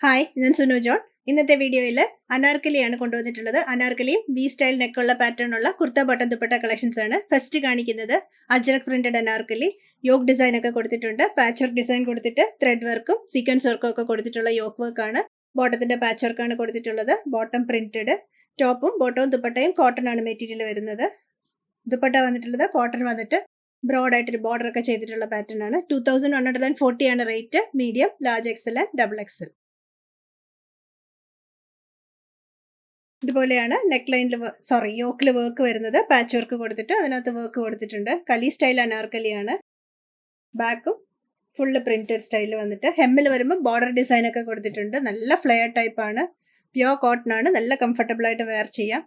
Hi, ഞാൻ Sunu John. ഇന്നത്തെ വീഡിയോയിൽ അനാർക്കലിയാണ് കൊണ്ടുവന്നിട്ടുള്ളത്. അനാർക്കലിയും ബി സ്റ്റൈൽ നെക്കുള്ള പാറ്റേൺ ഉള്ള കുർത്ത ബട്ടൺ ദുപ്പട്ട കളക്ഷൻസ് ആണ്. ഫസ്റ്റ് കാണിക്കുന്നത് ajrak printed anarkali. Yoke design ഒക്കെ കൊടുത്തിട്ടുണ്ട്. പാച്ച് വർക്ക് ഡിസൈൻ കൊടുത്തിട്ട് ത്രെഡ് വർക്കും സീക്വൻസ് വർക്കും ഒക്കെ കൊടുത്തിട്ടുള്ള യോക്ക് വർക്ക് ആണ്. ബോട്ടത്തിന്റെ പാച്ച് വർക്കാണ് കൊടുത്തിട്ടുള്ളത്. Bottom printed. ടോപ്പും ബോട്ടവും ദുപ്പട്ടയും കോട്ടൺ ആണ് മെറ്റീരിയൽ വരുന്നത്. ദുപ്പട്ട വന്നിട്ടുള്ളത് കോട്ടൺ വന്നിട്ട് ബ്രോഡായിട്ടൊരു ബോർഡർ ഒക്കെ ചെയ്തിട്ടുള്ള പാറ്റേൺ ആണ്. 2140 ആണ് rate. Medium, large XL and double Excel. ഇതുപോലെയാണ് നെക്ക് ലൈനിൽ യോക്കിൽ വർക്ക് വരുന്നത്. പാച്ച് വർക്ക് കൊടുത്തിട്ട് അതിനകത്ത് വർക്ക് കൊടുത്തിട്ടുണ്ട്. കലി സ്റ്റൈൽ അനാർക്കലിയാണ്. ബാക്കും ഫുള്ള് പ്രിന്റഡ് സ്റ്റൈൽ വന്നിട്ട് ഹെമ്മിൽ വരുമ്പോൾ ബോർഡർ ഡിസൈൻ ഒക്കെ കൊടുത്തിട്ടുണ്ട്. നല്ല ഫ്ലെയർ ടൈപ്പ് ആണ്. പ്യോർ കോട്ടൺ ആണ്. നല്ല കംഫർട്ടബിൾ ആയിട്ട് വെയർ ചെയ്യാം.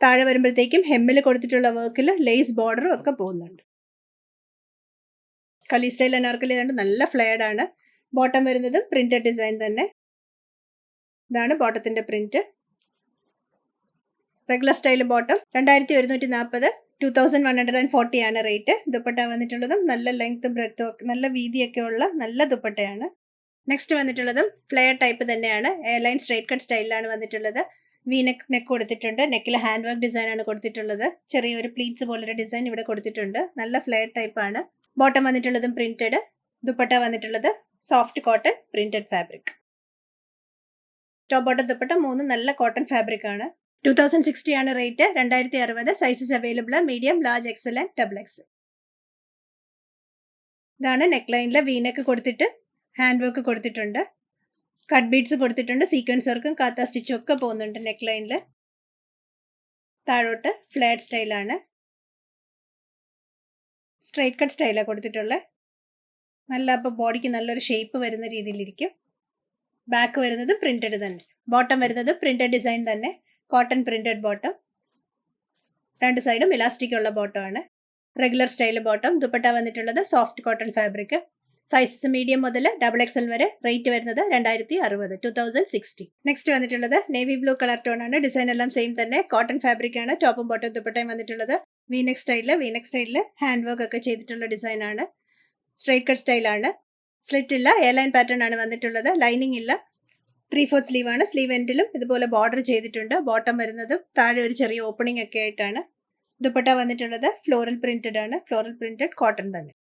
താഴെ വരുമ്പോഴത്തേക്കും ഹെമ്മിൽ കൊടുത്തിട്ടുള്ള വർക്കിൽ ലേസ് ബോർഡറും ഒക്കെ പോകുന്നുണ്ട്. കലി സ്റ്റൈൽ അനാർക്കലി ആയതുകൊണ്ട് നല്ല ഫ്ലെയർഡ് ആണ്. ബോട്ടം വരുന്നതും പ്രിന്റഡ് ഡിസൈൻ തന്നെ. ഇതാണ് ബോട്ടത്തിന്റെ പ്രിന്റ്. റെഗുലർ സ്റ്റൈൽ ബോട്ടം 2140, 2140 ആണ് റേറ്റ്. ദുപ്പട്ട വന്നിട്ടുള്ളതും നല്ല ലെങ്ത്തും ബ്രെഡ്ത്തും നല്ല വീതിയൊക്കെ ഉള്ള നല്ല ദുപ്പട്ടയാണ്. നെക്സ്റ്റ് വന്നിട്ടുള്ളതും ഫ്ലെയർ ടൈപ്പ് തന്നെയാണ്. എയർലൈൻ സ്ട്രൈറ്റ് കട്ട് സ്റ്റൈലിലാണ് വന്നിട്ടുള്ളത്. വി നെക്ക് കൊടുത്തിട്ടുണ്ട്. നെക്കിൽ ഹാൻഡ് വർക്ക് ഡിസൈൻ ആണ് കൊടുത്തിട്ടുള്ളത്. ചെറിയൊരു പ്ലീറ്റ്സ് പോലൊരു ഡിസൈൻ ഇവിടെ കൊടുത്തിട്ടുണ്ട്. നല്ല ഫ്ലെയർ ടൈപ്പ് ആണ്. ബോട്ടം വന്നിട്ടുള്ളതും പ്രിന്റഡ്. ദുപ്പട്ട വന്നിട്ടുള്ളത് soft cotton printed fabric. Top bottom dupatta മൂന്നും നല്ല കോട്ടൺ ഫാബ്രിക് ആണ്. 2060 ആണ് rate. 2060. Sizes available. Medium, large XL and double XL. ഇതാണ് നെക്ക് ലൈനിൽ വി നെക്ക് കൊടുത്തിട്ട് ഹാൻഡ് വർക്ക് കൊടുത്തിട്ടുണ്ട്. കട്ട് ബീഡ്സ് കൊടുത്തിട്ടുണ്ട്. സീക്വൻസ് വർക്കും കാത്ത സ്റ്റിച്ചും ഒക്കെ പോകുന്നുണ്ട് നെക്ക് ലൈനിൽ. താഴോട്ട് ഫ്ലാറ്റ് സ്റ്റൈലാണ്. സ്ട്രൈറ്റ് കട്ട് സ്റ്റൈലാണ് കൊടുത്തിട്ടുള്ളത്. നല്ല അപ്പോൾ ബോഡിക്ക് നല്ലൊരു ഷേപ്പ് വരുന്ന രീതിയിലിരിക്കും. ബാക്ക് വരുന്നത് പ്രിന്റഡ് തന്നെ. ബോട്ടം വരുന്നത് പ്രിന്റഡ് ഡിസൈൻ തന്നെ. Cotton printed bottom. രണ്ട് സൈഡും ഇലാസ്റ്റിക് ഉള്ള ബോട്ടം ആണ്. Regular style bottom. ദുപ്പട്ട വന്നിട്ടുള്ളത് soft cotton fabric. Sizes medium മുതൽ ഡബിൾ എക്സൽ വരെ. റേറ്റ് വരുന്നത് 2060, 2060. നെക്സ്റ്റ് വന്നിട്ടുള്ളത് നേവി ബ്ലൂ കളർ ടോൺ ആണ്. ഡിസൈൻ എല്ലാം സെയിം തന്നെ. കോട്ടൺ ഫാബ്രിക് ആണ്. ടോപ്പും ബോട്ടം ദുപ്പട്ടയും വന്നിട്ടുള്ളത് വീനെക് സ്റ്റൈലിൽ ഹാൻഡ് വർക്ക് ഒക്കെ ചെയ്തിട്ടുള്ള ഡിസൈൻ ആണ്. സ്ട്രൈറ്റ് കട്ട് സ്റ്റൈലാണ്. സ്ലിറ്റ് ഇല്ല. എയർലൈൻ പാറ്റേൺ ആണ് വന്നിട്ടുള്ളത്. ലൈനിങ് ഇല്ല. 3/4 സ്ലീവ് ആണ്. സ്ലീവ് എൻഡിലും ഇതുപോലെ ബോർഡർ ചെയ്തിട്ടുണ്ട്. ബോട്ടം വരുന്നതും താഴെ ഒരു ചെറിയ ഓപ്പണിംഗ് ഒക്കെ ആയിട്ടാണ്. ദുപ്പട്ട വന്നിട്ടുള്ളത് ഫ്ലോറൽ പ്രിന്റഡ് ആണ്. ഫ്ലോറൽ പ്രിന്റഡ് കോട്ടൺ തന്നെ.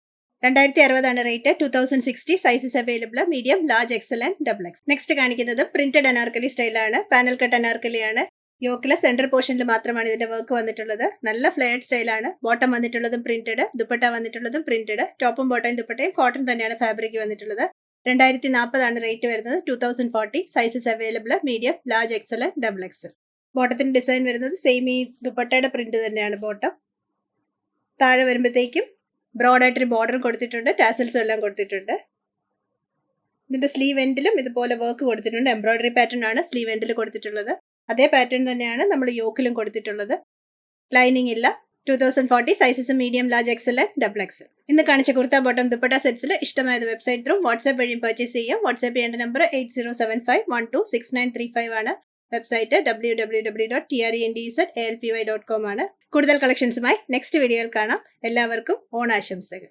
2060 ആണ് rate. 2060. Sizes available. Medium, large XL and double X. Next കാണിക്കുന്നത് പ്രിന്റഡ് അനാർക്കലി സ്റ്റൈലാണ്. പാനൽ കട്ട് അനാർക്കലി ആണ്. യോക്കിലെ സെന്റർ പോർഷനിൽ മാത്രമാണ് ഇതിന്റെ വർക്ക് വന്നിട്ടുള്ളത്. നല്ല ഫ്ലെയർഡ് സ്റ്റൈലാണ്. ബോട്ടം വന്നിട്ടുള്ളതും പ്രിന്റഡ്. ദുപ്പട്ട വന്നിട്ടുള്ളതും പ്രിന്റഡ്. ടോപ്പും ബോട്ടയും ദുപ്പട്ടയും കോട്ടൺ തന്നെയാണ് ഫാബ്രിക് വന്നിട്ടുള്ളത്. 2040 ആണ് റേറ്റ് വരുന്നത്. 2040. Sizes available. Medium, large XL and double XL. ബോട്ടത്തിന്റെ ഡിസൈൻ വരുന്നത് സെയിം ഈ ദുപ്പട്ടയുടെ പ്രിന്റ് തന്നെയാണ് ബോട്ടം. താഴെ വരുമ്പോഴത്തേക്കും ബ്രോഡായിട്ടൊരു ബോർഡർ കൊടുത്തിട്ടുണ്ട്. ടാസൽസും എല്ലാം കൊടുത്തിട്ടുണ്ട്. ഇതിന്റെ സ്ലീവ് എൻഡിലും ഇതുപോലെ വർക്ക് കൊടുത്തിട്ടുണ്ട്. എംബ്രോയിഡറി പാറ്റേൺ ആണ് സ്ലീവ് എൻഡിൽ കൊടുത്തിട്ടുള്ളത്. അതേ പാറ്റേൺ തന്നെയാണ് നമ്മൾ യോക്കിലും കൊടുത്തിട്ടുള്ളത്. ലൈനിങ് ഇല്ല. 2040. Sizes medium, large XL and double Excel. ഇന്ന് കാണിച്ച കുർത്ത ബോട്ടം ദുപ്പട്ട സെറ്റ്സിൽ ഇഷ്ടമായത് വെബ്സൈറ്റ് ത്രൂ വാട്സ്ആപ്പ് വഴിയും പർച്ചേസ് ചെയ്യാം. വാട്സ്ആപ്പ് ചെയ്യേണ്ട നമ്പർ 8075126935 ആണ്. വെബ്സൈറ്റ് www.trendsalpy.com ആണ്. കൂടുതൽ കളക്ഷൻസുമായി നെക്സ്റ്റ് വീഡിയോയിൽ കാണാം. എല്ലാവർക്കും ഓണാശംസകൾ.